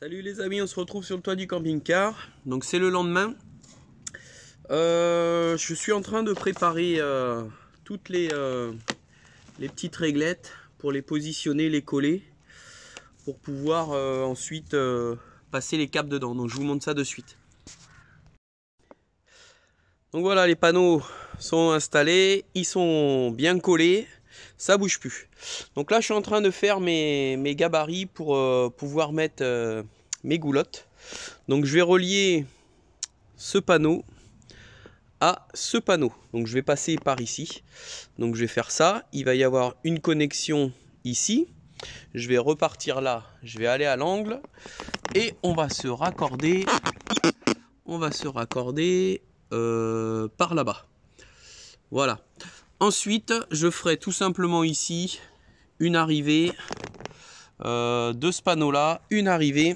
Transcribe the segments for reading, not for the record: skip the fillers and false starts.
Salut les amis, on se retrouve sur le toit du camping-car. Donc c'est le lendemain. Je suis en train de préparer toutes les petites réglettes pour les positionner, les coller, pour pouvoir ensuite passer les câbles dedans. Donc je vous montre ça de suite. Donc voilà, les panneaux sont installés, ils sont bien collés, ça bouge plus. Donc là je suis en train de faire mes gabarits pour pouvoir mettre mes goulottes. Donc je vais relier ce panneau à ce panneau. Donc je vais passer par ici. Donc je vais faire ça. Il va y avoir une connexion ici. Je vais repartir là. Je vais aller à l'angle. Et on va se raccorder. On va se raccorder par là-bas. Voilà. Ensuite, je ferai tout simplement ici une arrivée de ce panneau-là. Une arrivée.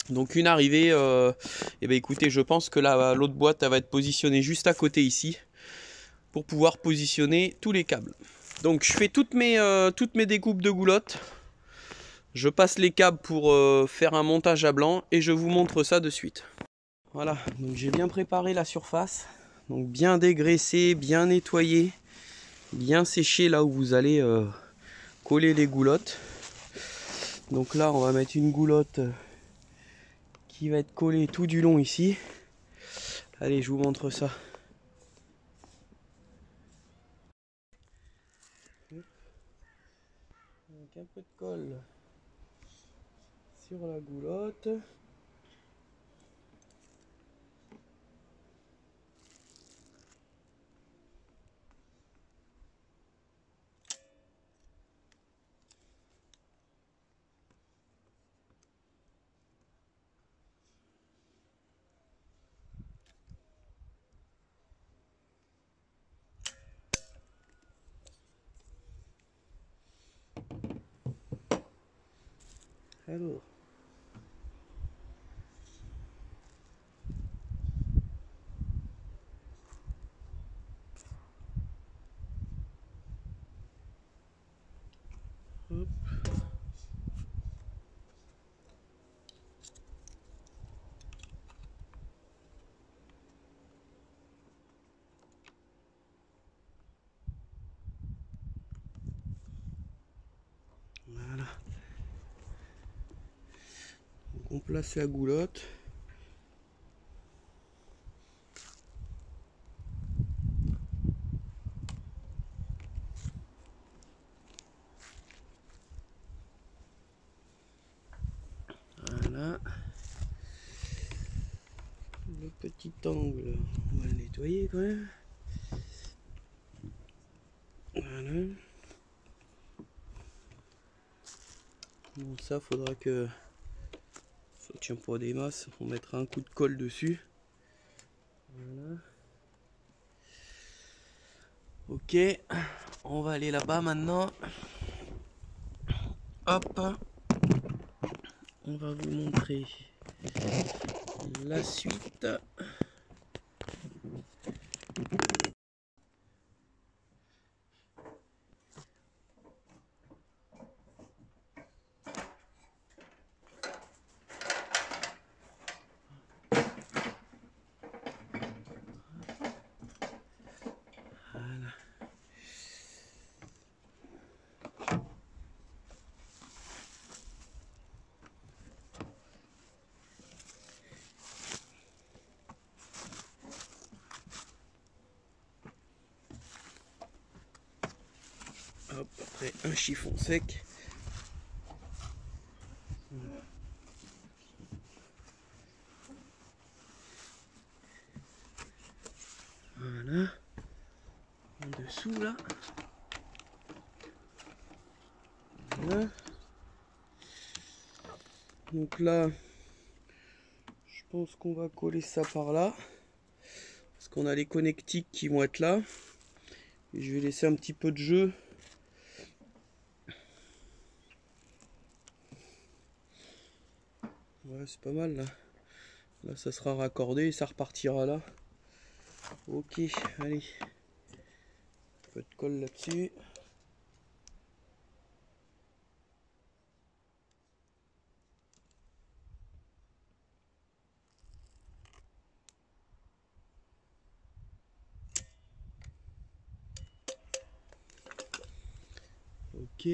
Donc une arrivée, et ben écoutez, je pense que l'autre boîte elle va être positionnée juste à côté ici pour pouvoir positionner tous les câbles. Donc je fais toutes mes découpes de goulottes. Je passe les câbles pour faire un montage à blanc et je vous montre ça de suite. Voilà, donc j'ai bien préparé la surface. Donc bien dégraissé, bien nettoyé, bien séché là où vous allez coller les goulottes. Donc là on va mettre une goulotte qui va être collé tout du long ici. Allez, je vous montre ça. Avec un peu de colle sur la goulotte. Alors, hop. Voilà. Donc on place la goulotte. Voilà. Le petit angle, on va le nettoyer quand même. Voilà. Bon, ça faudra que ça tient pas des masses. On mettra un coup de colle dessus. Voilà. Ok, on va aller là-bas maintenant. Hop, on va vous montrer la suite. Voilà. Hop, après un chiffon sec. Voilà. En dessous là. Voilà. Donc là, je pense qu'on va coller ça par là. Parce qu'on a les connectiques qui vont être là. Et je vais laisser un petit peu de jeu. Ouais, c'est pas mal là. Là, ça sera raccordé et ça repartira là. Ok, allez. Un peu de colle là-dessus. Ok.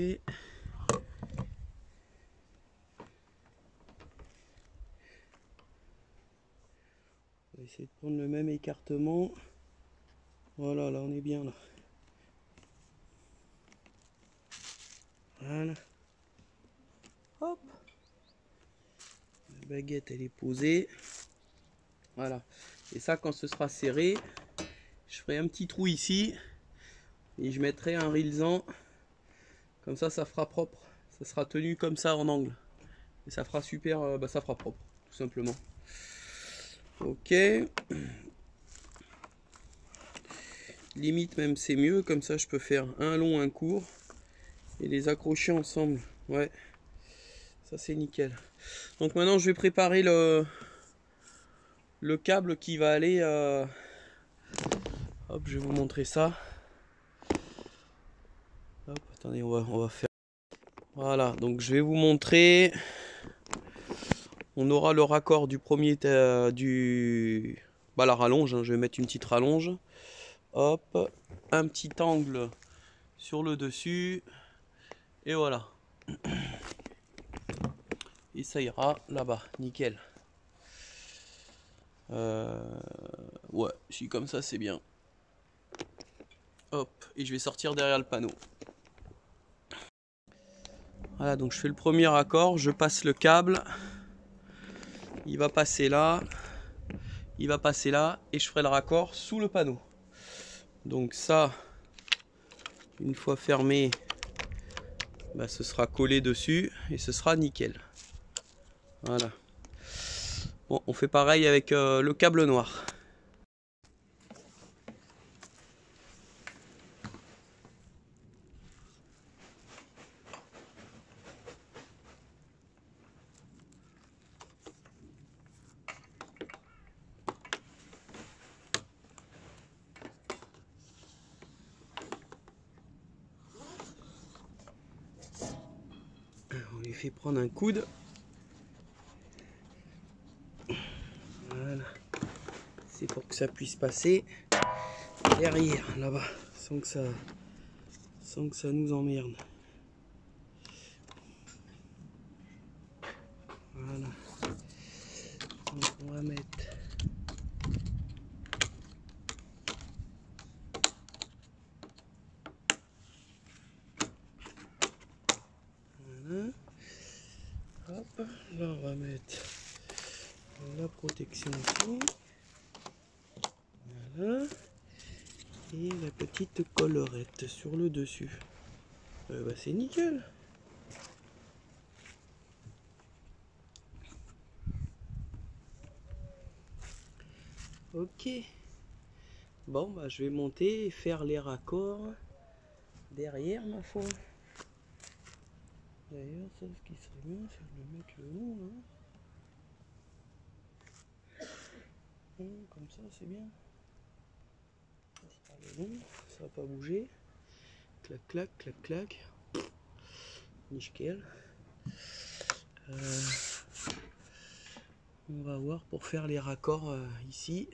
On va essayer de prendre le même écartement. Voilà, là on est bien là. Voilà. Hop. La baguette elle est posée. Voilà. Et ça quand ce sera serré, je ferai un petit trou ici. Et je mettrai un rilsan. Comme ça fera propre. Ça sera tenu comme ça en angle. Et ça fera super, ça fera propre, tout simplement. Ok. Limite même c'est mieux, comme ça je peux faire un long, un court. Et les accrocher ensemble. Ouais. Ça c'est nickel. Donc maintenant je vais préparer le câble qui va aller... Hop, je vais vous montrer ça. Hop, attendez, on va faire... Voilà, donc je vais vous montrer... On aura le raccord du premier la rallonge, hein, je vais mettre une petite rallonge. Hop, un petit angle sur le dessus. Et voilà. Et ça ira là-bas, nickel. Ouais, si comme ça c'est bien. Hop, et je vais sortir derrière le panneau. Voilà, donc je fais le premier raccord, je passe le câble. Il va passer là. Il va passer là et je ferai le raccord sous le panneau. Donc ça, une fois fermé, ce sera collé dessus et ce sera nickel. Voilà. Bon, on fait pareil avec le câble noir. On lui fait prendre un coude. Voilà. C'est pour que ça puisse passer derrière, là-bas, sans que ça nous emmerde. Voilà. Donc on va mettre... Voilà. Hop, là on va mettre la protection ici. Voilà. Et la petite collerette sur le dessus. C'est nickel. Ok. Bon, je vais monter et faire les raccords derrière, ma foi. D'ailleurs, ça, ce qui serait bien, c'est de le mettre le long, là. Comme ça, c'est bien. Le long, ça va pas bouger. Clac, clac, clac, clac. Nickel. On va voir pour faire les raccords ici.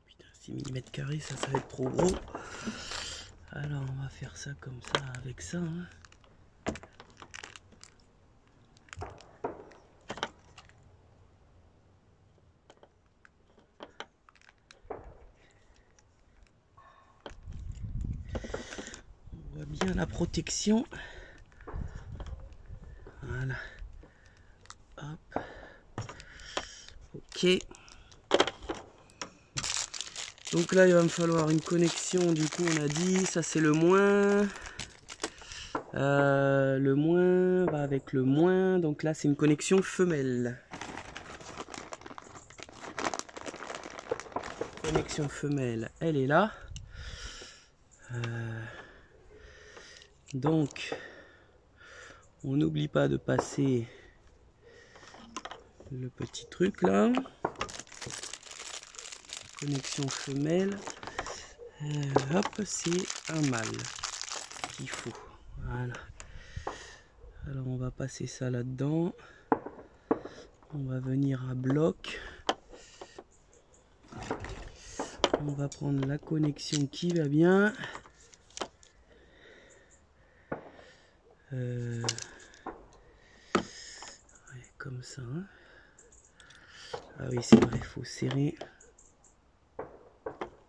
Putain, 6 mm², ça va être trop gros. Alors on va faire ça comme ça avec ça. Hein. On voit bien la protection. Voilà. Hop. Ok. Donc là il va me falloir une connexion, du coup on a dit, ça c'est le moins. Le moins va avec le moins, donc là c'est une connexion femelle. Connexion femelle, elle est là. Donc on n'oublie pas de passer le petit truc là. Connexion femelle. Hop, c'est un mâle qu'il faut. Voilà. Alors on va passer ça là-dedans. On va venir à bloc. On va prendre la connexion qui va bien. Ouais, comme ça. Hein. Ah oui, c'est vrai, il faut serrer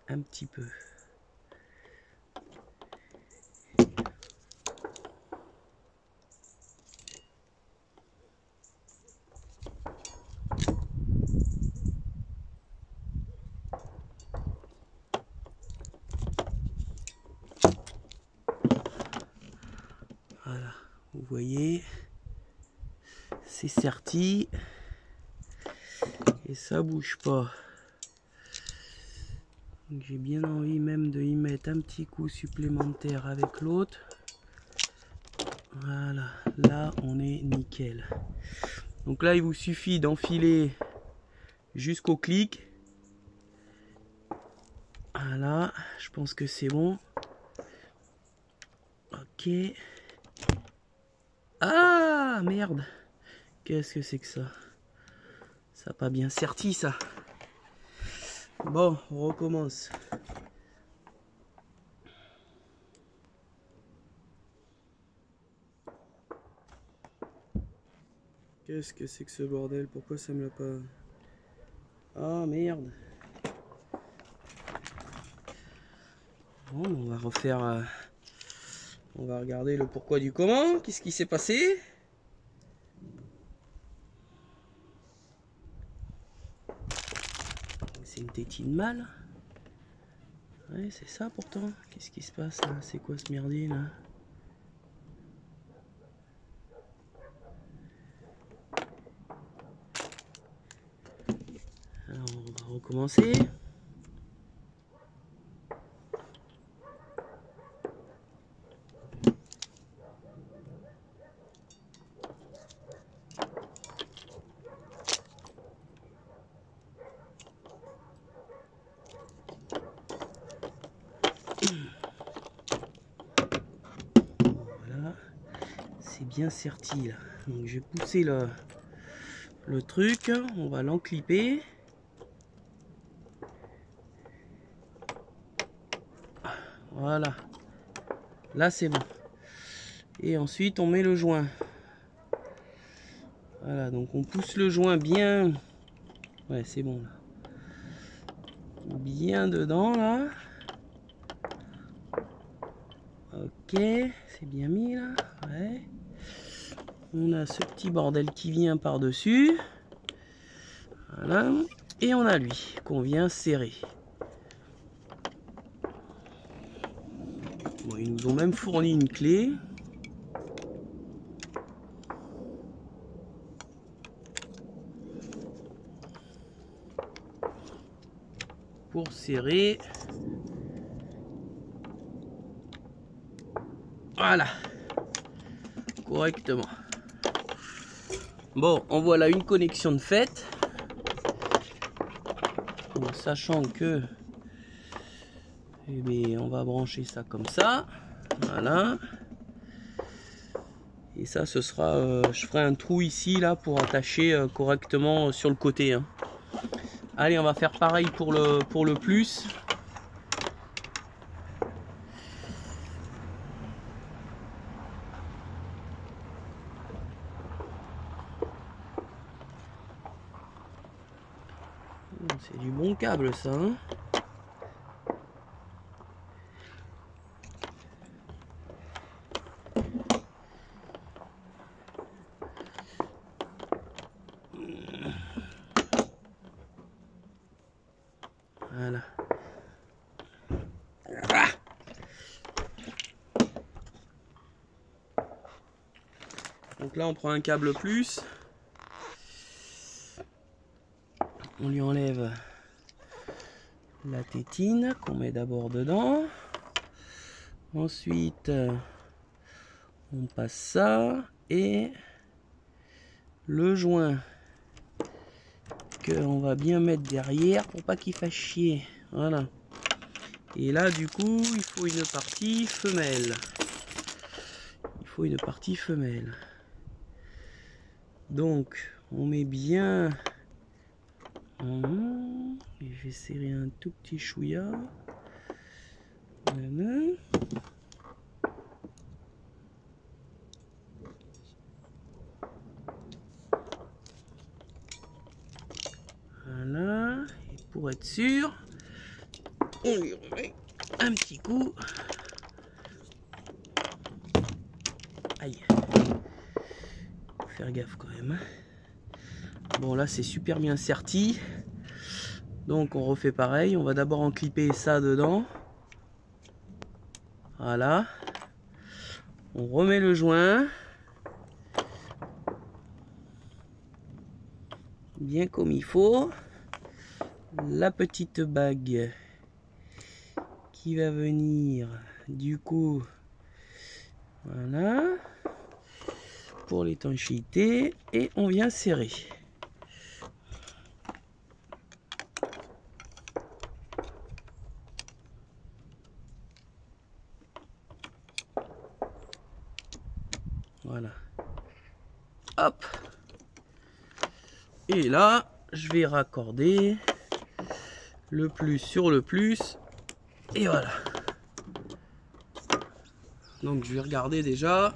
un petit peu. Voilà, vous voyez, c'est serti et ça bouge pas. J'ai bien envie même de y mettre un petit coup supplémentaire avec l'autre. Voilà, là on est nickel. Donc là il vous suffit d'enfiler jusqu'au clic. Voilà, je pense que c'est bon. Ok. Ah merde. Qu'est-ce que c'est que ça? Ça n'a pas bien serti ça. Bon, on recommence. Qu'est-ce que c'est que ce bordel? Pourquoi ça me l'a pas... Ah merde. Bon, on va refaire... On va regarder le pourquoi du comment. Qu'est-ce qui s'est passé? C'est une tétine mâle. Ouais, c'est ça pourtant. Qu'est-ce qui se passe là? C'est quoi ce merdier là? Alors on va recommencer. Voilà, c'est bien serti là. Donc je vais pousser le truc, on va l'enclipper. Voilà, là c'est bon. Et ensuite on met le joint. Voilà, donc on pousse le joint bien. Ouais, c'est bon là. Bien dedans là. Ok, c'est bien mis là. Ouais. On a ce petit bordel qui vient par dessus. Voilà. Et on a lui qu'on vient serrer. Bon, ils nous ont même fourni une clé. Pour serrer. Voilà. Correctement. Bon, en voilà une connexion de fait. En sachant que eh bien, on va brancher ça comme ça. Voilà. Et ça, ce sera... je ferai un trou ici, là, pour attacher correctement sur le côté. Hein. Allez, on va faire pareil pour le plus. C'est du bon câble, ça. Hein. Voilà. Donc là, on prend un câble plus. On lui enlève la tétine qu'on met d'abord dedans. Ensuite, on passe ça et le joint qu'on va bien mettre derrière pour pas qu'il fasse chier. Voilà. Et là, du coup, il faut une partie femelle. Il faut une partie femelle. Donc, on met bien Et je vais serrer un tout petit chouïa. Voilà. Voilà. Et pour être sûr, on lui remet un petit coup. Aïe. Faut faire gaffe quand même. Bon, là c'est super bien serti. Donc on refait pareil. On va d'abord en clipper ça dedans. Voilà. On remet le joint. Bien comme il faut. La petite bague qui va venir du coup. Voilà. Pour l'étanchéité. Et on vient serrer. Voilà. Hop. Et là, je vais raccorder le plus sur le plus. Et voilà. Donc je vais regarder déjà.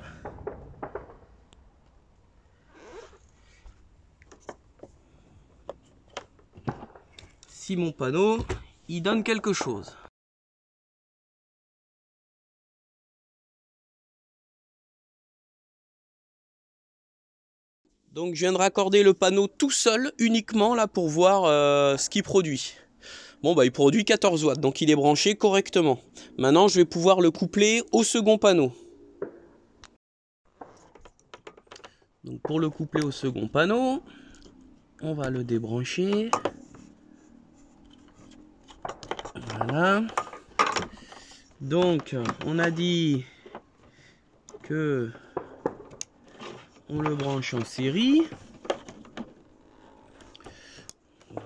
Si mon panneau, il donne quelque chose. Donc je viens de raccorder le panneau tout seul, uniquement là pour voir ce qu'il produit. Bon bah il produit 14 watts, donc il est branché correctement. Maintenant je vais pouvoir le coupler au second panneau. Donc pour le coupler au second panneau, on va le débrancher. Voilà. Donc on a dit que on le branche en série.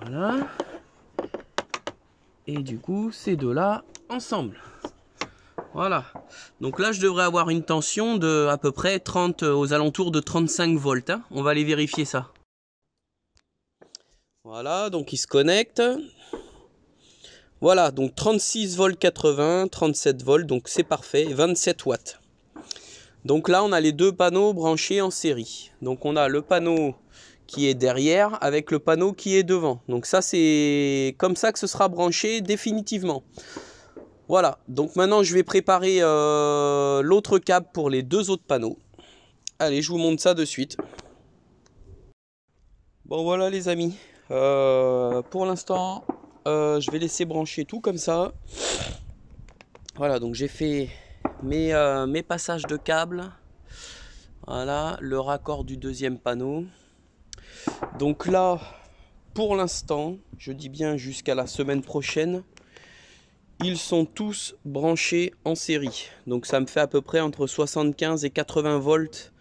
Voilà. Et du coup, ces deux-là ensemble. Voilà. Donc là, je devrais avoir une tension de à peu près 30, aux alentours de 35 volts. Hein. On va aller vérifier ça. Voilà, donc il se connecte. Voilà, donc 36 volts 80, 37 volts, donc c'est parfait, 27 watts. Donc là, on a les deux panneaux branchés en série. Donc on a le panneau qui est derrière avec le panneau qui est devant. Donc ça, c'est comme ça que ce sera branché définitivement. Voilà, donc maintenant je vais préparer l'autre câble pour les deux autres panneaux. Allez, je vous montre ça de suite. Bon voilà les amis, pour l'instant, je vais laisser brancher tout comme ça. Voilà, donc j'ai fait mes passages de câbles. Voilà, le raccord du deuxième panneau. Donc là, pour l'instant, je dis bien jusqu'à la semaine prochaine, ils sont tous branchés en série. Donc ça me fait à peu près entre 75 et 80 volts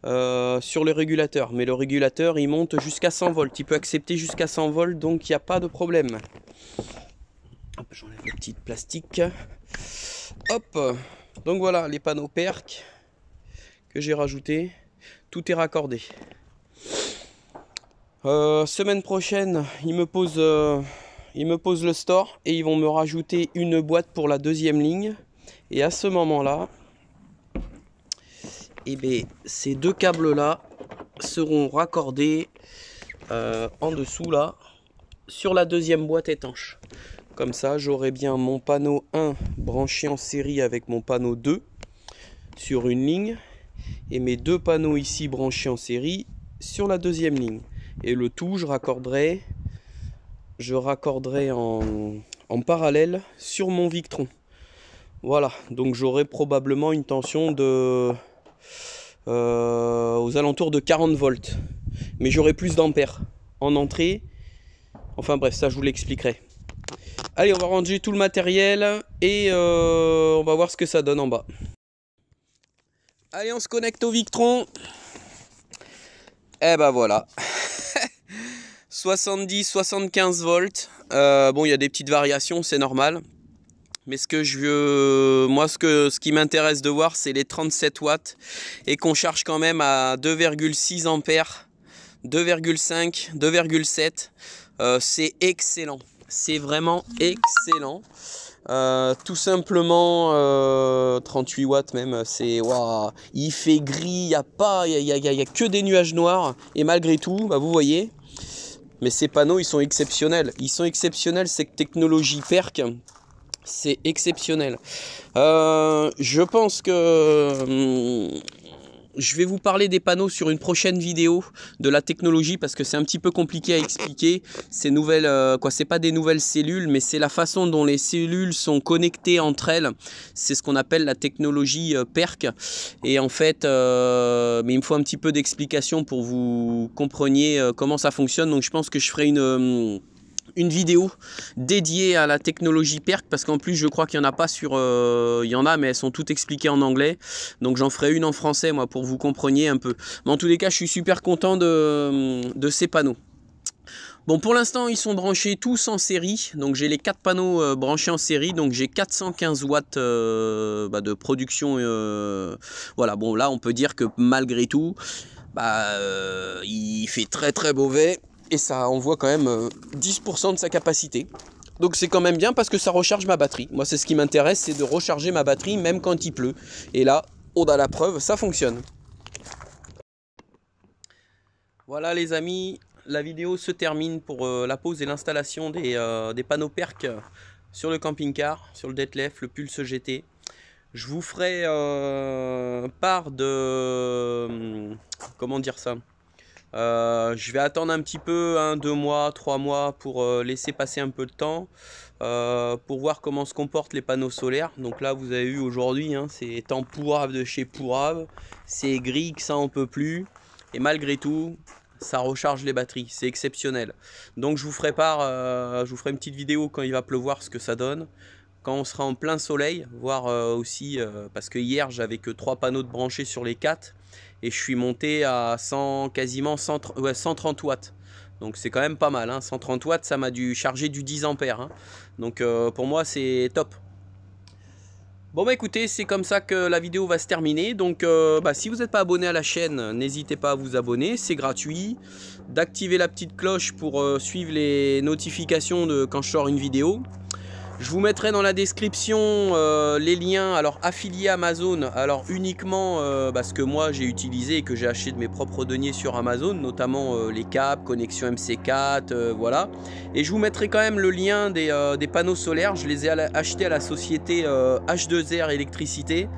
sur le régulateur. Mais le régulateur, il monte jusqu'à 100 volts. Il peut accepter jusqu'à 100 volts, donc il n'y a pas de problème. Hop, j'enlève le petit plastique. Hop, donc voilà les panneaux PERC que j'ai rajoutés. Tout est raccordé. Semaine prochaine, ils me posent le store et ils vont me rajouter une boîte pour la deuxième ligne. Et à ce moment-là, eh bien, ces deux câbles-là seront raccordés en dessous là sur la deuxième boîte étanche. Comme ça, j'aurai bien mon panneau 1 branché en série avec mon panneau 2 sur une ligne et mes deux panneaux ici branchés en série sur la deuxième ligne. Et le tout, je raccorderai en parallèle sur mon Victron. Voilà, donc j'aurai probablement une tension de aux alentours de 40 volts. Mais j'aurai plus d'ampères en entrée. Enfin bref, ça je vous l'expliquerai. Allez, on va ranger tout le matériel et on va voir ce que ça donne en bas. Allez, on se connecte au Victron. Et ben voilà. 70-75 volts. Bon, il y a des petites variations, c'est normal. Mais ce que je veux, moi, ce qui m'intéresse de voir, c'est les 37 watts et qu'on charge quand même à 2,6 ampères, 2,5, 2,7. C'est excellent, c'est vraiment excellent. Tout simplement 38 watts même, c'est waouh, il fait gris, il n'y a que des nuages noirs, et malgré tout, bah, vous voyez, mais ces panneaux ils sont exceptionnels, cette technologie PERC, c'est exceptionnel. Je pense que je vais vous parler des panneaux sur une prochaine vidéo, de la technologie, parce que c'est un petit peu compliqué à expliquer. Ces nouvelles, c'est pas des nouvelles cellules, mais c'est la façon dont les cellules sont connectées entre elles. C'est ce qu'on appelle la technologie PERC. Et en fait, mais il me faut un petit peu d'explication pour que vous compreniez comment ça fonctionne. Donc je pense que je ferai une vidéo dédiée à la technologie PERC, parce qu'en plus je crois qu'il n'y en a pas sur... il y en a, mais elles sont toutes expliquées en anglais. Donc j'en ferai une en français, moi, pour que vous compreniez un peu. Mais en tous les cas, je suis super content de ces panneaux. Bon, pour l'instant, ils sont branchés tous en série. Donc j'ai les 4 panneaux branchés en série. Donc j'ai 415 watts de production. Voilà, bon, là, on peut dire que malgré tout, il fait très très mauvais. Et ça envoie quand même 10% de sa capacité. Donc c'est quand même bien parce que ça recharge ma batterie. Moi, c'est ce qui m'intéresse, c'est de recharger ma batterie même quand il pleut. Et là, on a la preuve, ça fonctionne. Voilà les amis, la vidéo se termine pour la pose et l'installation des panneaux PERC sur le camping-car, sur le Detlef, le Pulse GT. Je vous ferai part de... comment dire ça ? Je vais attendre un petit peu, 1, 2 mois, 3 mois pour laisser passer un peu de temps pour voir comment se comportent les panneaux solaires. Donc là vous avez vu aujourd'hui, hein, c'est temps pourrave de chez pourrave, c'est gris que ça en peut plus, et malgré tout ça recharge les batteries, c'est exceptionnel. Donc je vous ferai part, je vous ferai une petite vidéo quand il va pleuvoir, ce que ça donne, quand on sera en plein soleil, voire aussi parce que hier j'avais que 3 panneaux de branchés sur les 4. Et je suis monté à quasiment 130 watts. Donc c'est quand même pas mal, hein. 130 watts, ça m'a dû charger du 10 ampères. Hein. Donc pour moi, c'est top. Bon bah écoutez, c'est comme ça que la vidéo va se terminer. Donc si vous n'êtes pas abonné à la chaîne, n'hésitez pas à vous abonner, c'est gratuit. D'activer la petite cloche pour suivre les notifications de quand je sors une vidéo. Je vous mettrai dans la description les liens affiliés Amazon, uniquement ce que moi j'ai utilisé et que j'ai acheté de mes propres deniers sur Amazon, notamment les câbles, connexion MC4, voilà. Et je vous mettrai quand même le lien des panneaux solaires. Je les ai achetés à la société H2R électricité.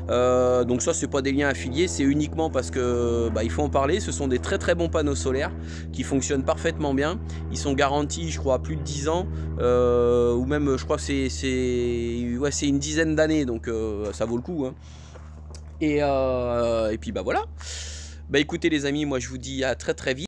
Donc ça, c'est pas des liens affiliés, c'est uniquement parce que il faut en parler. Ce sont des très très bons panneaux solaires qui fonctionnent parfaitement bien. Ils sont garantis, je crois, à plus de 10 ans, ou même je crois que c'est une dizaine d'années, donc ça vaut le coup, hein. Et puis voilà. Écoutez les amis, moi je vous dis à très très vite.